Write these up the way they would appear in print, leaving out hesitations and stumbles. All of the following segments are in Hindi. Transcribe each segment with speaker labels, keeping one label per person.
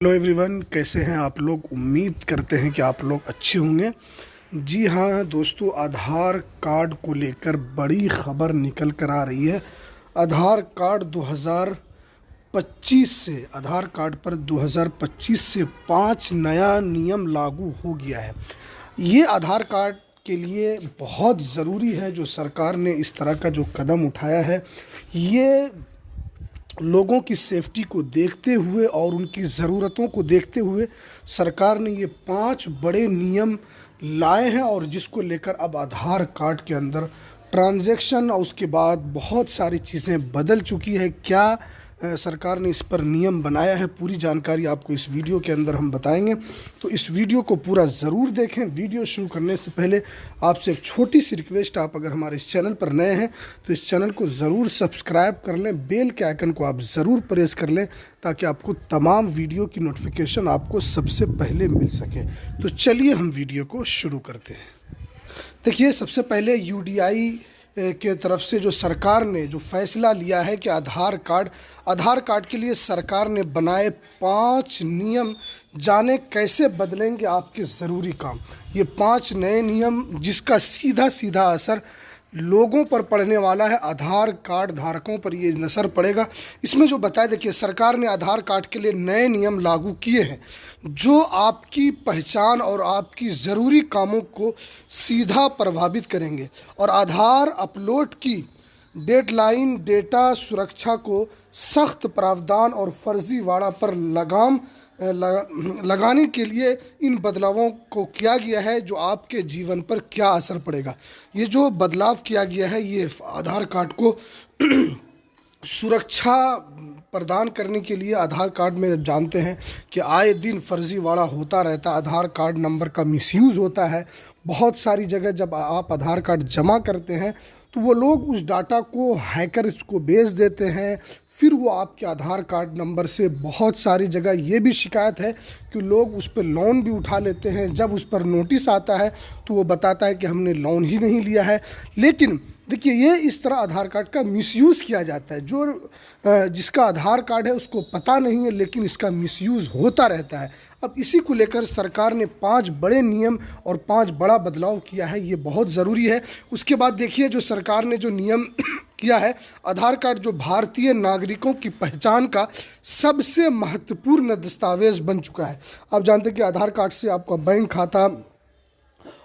Speaker 1: हेलो एवरीवन, कैसे हैं आप लोग। उम्मीद करते हैं कि आप लोग अच्छे होंगे। जी हाँ दोस्तों, आधार कार्ड को लेकर बड़ी खबर निकल कर आ रही है। आधार कार्ड 2025 से आधार कार्ड पर 2025 से 5 नया नियम लागू हो गया है। ये आधार कार्ड के लिए बहुत ज़रूरी है। जो सरकार ने इस तरह का जो कदम उठाया है, ये लोगों की सेफ्टी को देखते हुए और उनकी ज़रूरतों को देखते हुए सरकार ने ये 5 बड़े नियम लाए हैं। और जिसको लेकर अब आधार कार्ड के अंदर ट्रांजैक्शन और उसके बाद बहुत सारी चीज़ें बदल चुकी है। क्या सरकार ने इस पर नियम बनाया है, पूरी जानकारी आपको इस वीडियो के अंदर हम बताएंगे। तो इस वीडियो को पूरा ज़रूर देखें। वीडियो शुरू करने से पहले आपसे एक छोटी सी रिक्वेस्ट, आप अगर हमारे इस चैनल पर नए हैं तो इस चैनल को ज़रूर सब्सक्राइब कर लें, बेल के आइकन को आप ज़रूर प्रेस कर लें ताकि आपको तमाम वीडियो की नोटिफिकेशन आपको सबसे पहले मिल सके। तो चलिए हम वीडियो को शुरू करते हैं। देखिए, सबसे पहले यूडीआई के तरफ से जो सरकार ने जो फैसला लिया है कि आधार कार्ड के लिए सरकार ने बनाए 5 नियम, जाने कैसे बदलेंगे आपके ज़रूरी काम। ये 5 नए नियम जिसका सीधा सीधा असर लोगों पर पड़ने वाला है, आधार कार्ड धारकों पर ये असर पड़ेगा। इसमें जो बताया, देखिए सरकार ने आधार कार्ड के लिए नए नियम लागू किए हैं जो आपकी पहचान और आपकी ज़रूरी कामों को सीधा प्रभावित करेंगे। और आधार अपलोड की डेडलाइन, डेटा सुरक्षा को सख्त प्रावधान और फर्जीवाड़ा पर लगाम लगाने के लिए इन बदलावों को किया गया है। जो आपके जीवन पर क्या असर पड़ेगा, ये जो बदलाव किया गया है, ये आधार कार्ड को सुरक्षा प्रदान करने के लिए। आधार कार्ड में जानते हैं कि आए दिन फर्जीवाड़ा होता रहता है, आधार कार्ड नंबर का मिसयूज़ होता है। बहुत सारी जगह जब आप आधार कार्ड जमा करते हैं तो वो लोग उस डाटा को हैकर्स को बेच देते हैं। फिर वो आपके आधार कार्ड नंबर से बहुत सारी जगह ये भी शिकायत है कि लोग उस पर लोन भी उठा लेते हैं। जब उस पर नोटिस आता है तो वो बताता है कि हमने लोन ही नहीं लिया है। लेकिन देखिए, ये इस तरह आधार कार्ड का मिसयूज़ किया जाता है। जो जिसका आधार कार्ड है उसको पता नहीं है, लेकिन इसका मिसयूज़ होता रहता है। अब इसी को लेकर सरकार ने 5 बड़े नियम और 5 बड़ा बदलाव किया है। ये बहुत ज़रूरी है। उसके बाद देखिए, जो सरकार ने जो नियम किया है, आधार कार्ड जो भारतीय नागरिकों की पहचान का सबसे महत्वपूर्ण दस्तावेज बन चुका है। आप जानते हैं कि आधार कार्ड से आपका बैंक खाता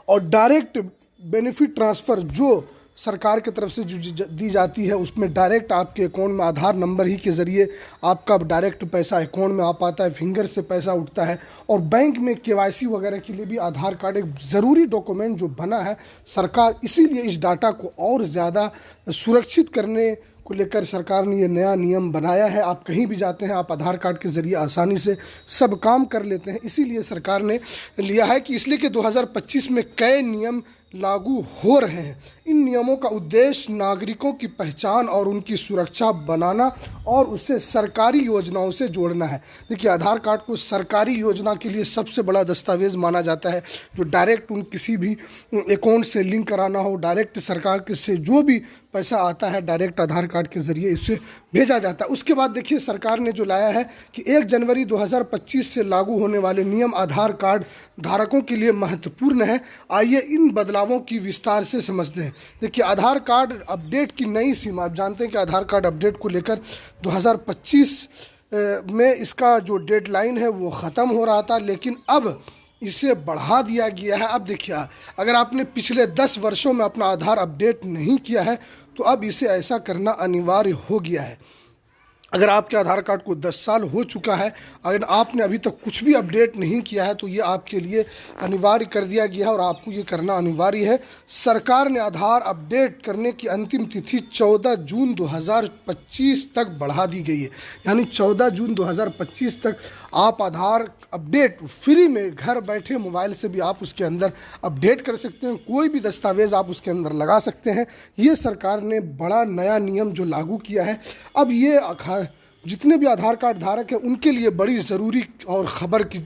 Speaker 1: और डायरेक्ट बेनिफिट ट्रांसफ़र जो सरकार की तरफ से जो दी जाती है, उसमें डायरेक्ट आपके अकाउंट में आधार नंबर ही के ज़रिए आपका डायरेक्ट पैसा अकाउंट में आ पाता है, फिंगर से पैसा उठता है। और बैंक में केवाईसी वगैरह के लिए भी आधार कार्ड एक ज़रूरी डॉक्यूमेंट जो बना है। सरकार इसीलिए इस डाटा को और ज़्यादा सुरक्षित करने को लेकर सरकार ने ये नया नियम बनाया है। आप कहीं भी जाते हैं, आप आधार कार्ड के ज़रिए आसानी से सब काम कर लेते हैं। इसीलिए सरकार ने लिया है कि इसलिए कि 2025 में कई नियम लागू हो रहे हैं। इन नियमों का उद्देश्य नागरिकों की पहचान और उनकी सुरक्षा बनाना और उसे सरकारी योजनाओं से जोड़ना है। देखिए, आधार कार्ड को सरकारी योजना के लिए सबसे बड़ा दस्तावेज़ माना जाता है, जो डायरेक्ट उन किसी भी अकाउंट से लिंक कराना हो, डायरेक्ट सरकार के से जो भी पैसा आता है डायरेक्ट आधार कार्ड के ज़रिए इससे भेजा जाता है। उसके बाद देखिए, सरकार ने जो लाया है कि 1 जनवरी 2025 से लागू होने वाले नियम आधार कार्ड धारकों के लिए महत्वपूर्ण है। आइए इन बदलावों की विस्तार से समझते हैं। देखिए, आधार कार्ड अपडेट की नई सीमा, आप जानते हैं कि आधार कार्ड अपडेट को लेकर 2025 में इसका जो डेडलाइन है वो ख़त्म हो रहा था, लेकिन अब इसे बढ़ा दिया गया है। अब देखिए, अगर आपने पिछले 10 वर्षों में अपना आधार अपडेट नहीं किया है तो अब इसे ऐसा करना अनिवार्य हो गया है। अगर आपके आधार कार्ड को 10 साल हो चुका है, अगर आपने अभी तक कुछ भी अपडेट नहीं किया है तो ये आपके लिए अनिवार्य कर दिया गया है और आपको ये करना अनिवार्य है। सरकार ने आधार अपडेट करने की अंतिम तिथि 14 जून 2025 तक बढ़ा दी गई है। यानी 14 जून 2025 तक आप आधार अपडेट फ्री में घर बैठे मोबाइल से भी आप उसके अंदर अपडेट कर सकते हैं। कोई भी दस्तावेज़ आप उसके अंदर लगा सकते हैं। ये सरकार ने बड़ा नया नियम जो लागू किया है। अब ये जितने भी आधार कार्ड धारक हैं उनके लिए बड़ी ज़रूरी और ख़बर की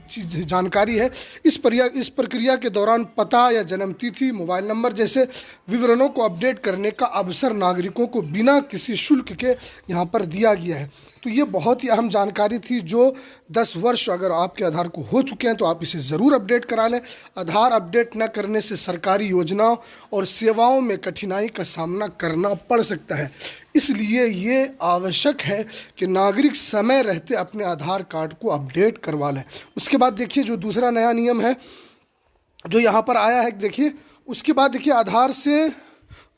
Speaker 1: जानकारी है। इस प्रक्रिया के दौरान पता या जन्म तिथि, मोबाइल नंबर जैसे विवरणों को अपडेट करने का अवसर नागरिकों को बिना किसी शुल्क के यहाँ पर दिया गया है। तो ये बहुत ही अहम जानकारी थी जो 10 वर्ष अगर आपके आधार को हो चुके हैं तो आप इसे ज़रूर अपडेट करा लें। आधार अपडेट न करने से सरकारी योजनाओं और सेवाओं में कठिनाई का सामना करना पड़ सकता है, इसलिए ये आवश्यक है कि नागरिक समय रहते अपने आधार कार्ड को अपडेट करवा लें। उसके बाद देखिए जो दूसरा नया नियम है जो यहाँ पर आया है, देखिए उसके बाद देखिए आधार से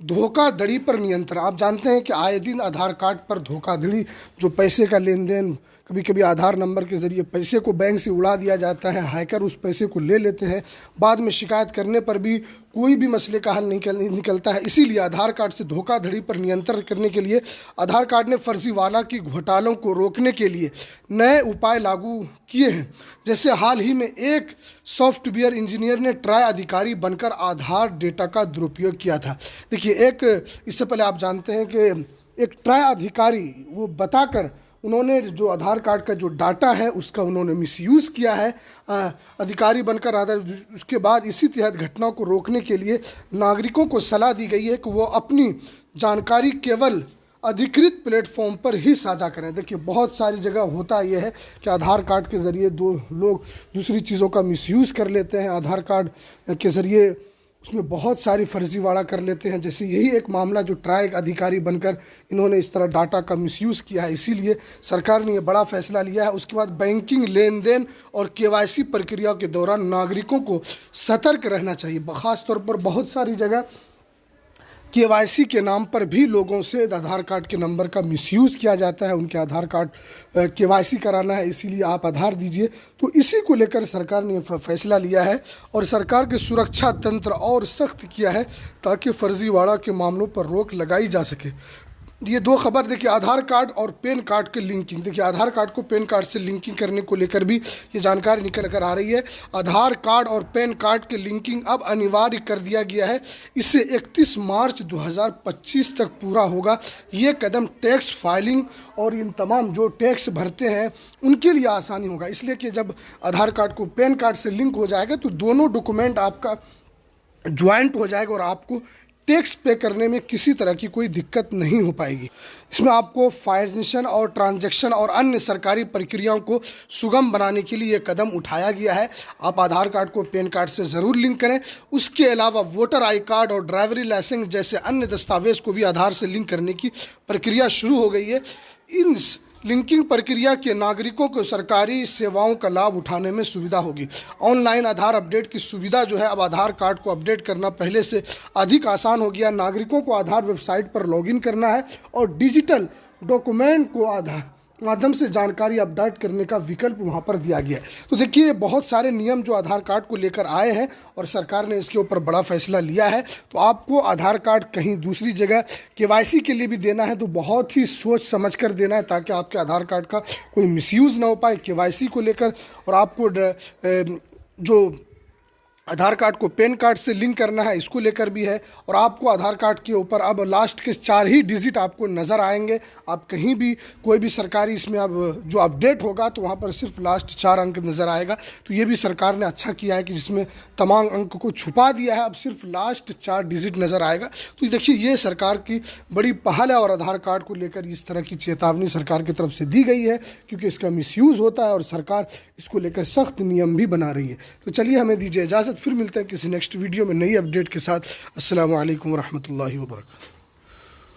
Speaker 1: धोखाधड़ी पर नियंत्रण। आप जानते हैं कि आए दिन आधार कार्ड पर धोखाधड़ी, जो पैसे का लेन देन, कभी कभी आधार नंबर के ज़रिए पैसे को बैंक से उड़ा दिया जाता है, हैकर उस पैसे को ले लेते हैं, बाद में शिकायत करने पर भी कोई भी मसले का हल नहीं निकलता है। इसीलिए आधार कार्ड से धोखाधड़ी पर नियंत्रण करने के लिए आधार कार्ड ने फर्जीवाला की घोटालों को रोकने के लिए नए उपाय लागू किए हैं। जैसे हाल ही में एक सॉफ्टवेयर इंजीनियर ने ट्राई अधिकारी बनकर आधार डेटा का दुरुपयोग किया था। देखिए इससे पहले आप जानते हैं कि एक ट्राई अधिकारी वो बताकर उन्होंने जो आधार कार्ड का जो डाटा है उसका उन्होंने मिसयूज़ किया है अधिकारी बनकर आधार। उसके बाद इसी तहत घटनाओं को रोकने के लिए नागरिकों को सलाह दी गई है कि वो अपनी जानकारी केवल अधिकृत प्लेटफॉर्म पर ही साझा करें। देखिए बहुत सारी जगह होता ये है कि आधार कार्ड के ज़रिए दो लोग दूसरी चीज़ों का मिसयूज़ कर लेते हैं, आधार कार्ड के ज़रिए उसमें बहुत सारी फर्जीवाड़ा कर लेते हैं। जैसे यही एक मामला जो ट्राई अधिकारी बनकर इन्होंने इस तरह डाटा का मिसयूज़ किया है, इसीलिए सरकार ने ये बड़ा फैसला लिया है। उसके बाद बैंकिंग लेन देन और केवाईसी प्रक्रिया के दौरान नागरिकों को सतर्क रहना चाहिए। ख़ास तौर पर बहुत सारी जगह केवाईसी के नाम पर भी लोगों से आधार कार्ड के नंबर का मिसयूज़ किया जाता है। उनके आधार कार्ड केवाईसी कराना है, इसीलिए आप आधार दीजिए। तो इसी को लेकर सरकार ने फैसला लिया है और सरकार के सुरक्षा तंत्र और सख्त किया है ताकि फर्जीवाड़ा के मामलों पर रोक लगाई जा सके। ये दो खबर देखिए, आधार कार्ड और पैन कार्ड के लिंकिंग। देखिए आधार कार्ड को पैन कार्ड से लिंकिंग करने को लेकर भी ये जानकारी निकल कर आ रही है। आधार कार्ड और पैन कार्ड के लिंकिंग अब अनिवार्य कर दिया गया है। इससे 31 मार्च 2025 तक पूरा होगा। ये कदम टैक्स फाइलिंग और इन तमाम जो टैक्स भरते हैं उनके लिए आसानी होगा, इसलिए कि जब आधार कार्ड को पैन कार्ड से लिंक हो जाएगा तो दोनों डॉक्यूमेंट आपका ज्वाइंट हो जाएगा और आपको टैक्स पे करने में किसी तरह की कोई दिक्कत नहीं हो पाएगी। इसमें आपको फाइनेंशियल और ट्रांजैक्शन और अन्य सरकारी प्रक्रियाओं को सुगम बनाने के लिए ये कदम उठाया गया है। आप आधार कार्ड को पैन कार्ड से ज़रूर लिंक करें। उसके अलावा वोटर आई कार्ड और ड्राइवरी लाइसेंस जैसे अन्य दस्तावेज को भी आधार से लिंक करने की प्रक्रिया शुरू हो गई है। इन लिंकिंग प्रक्रिया के नागरिकों को सरकारी सेवाओं का लाभ उठाने में सुविधा होगी। ऑनलाइन आधार अपडेट की सुविधा जो है, अब आधार कार्ड को अपडेट करना पहले से अधिक आसान हो गया। नागरिकों को आधार वेबसाइट पर लॉगिन करना है और डिजिटल डॉक्यूमेंट को आधार माध्यम से जानकारी अपडेट करने का विकल्प वहां पर दिया गया है। तो देखिए बहुत सारे नियम जो आधार कार्ड को लेकर आए हैं और सरकार ने इसके ऊपर बड़ा फैसला लिया है। तो आपको आधार कार्ड कहीं दूसरी जगह केवाईसी के लिए भी देना है तो बहुत ही सोच समझ कर देना है ताकि आपके आधार कार्ड का कोई मिसयूज़ ना हो पाए केवाईसी को लेकर। और आपको जो आधार कार्ड को पैन कार्ड से लिंक करना है इसको लेकर भी है। और आपको आधार कार्ड के ऊपर अब लास्ट के 4 ही डिजिट आपको नज़र आएंगे। आप कहीं भी कोई भी सरकारी इसमें अब जो अपडेट होगा तो वहाँ पर सिर्फ लास्ट 4 अंक नज़र आएगा। तो ये भी सरकार ने अच्छा किया है कि जिसमें तमाम अंक को छुपा दिया है, अब सिर्फ लास्ट 4 डिजिट नज़र आएगा। तो देखिए ये सरकार की बड़ी पहल है और आधार कार्ड को लेकर इस तरह की चेतावनी सरकार की तरफ से दी गई है क्योंकि इसका मिसयूज़ होता है और सरकार इसको लेकर सख्त नियम भी बना रही है। तो चलिए हमें दीजिए इजाज़त, फिर मिलते हैं किसी नेक्स्ट वीडियो में नई अपडेट के साथ। अस्सलामु अलैकुम वरहमतुल्लाहि वबरकातुहू।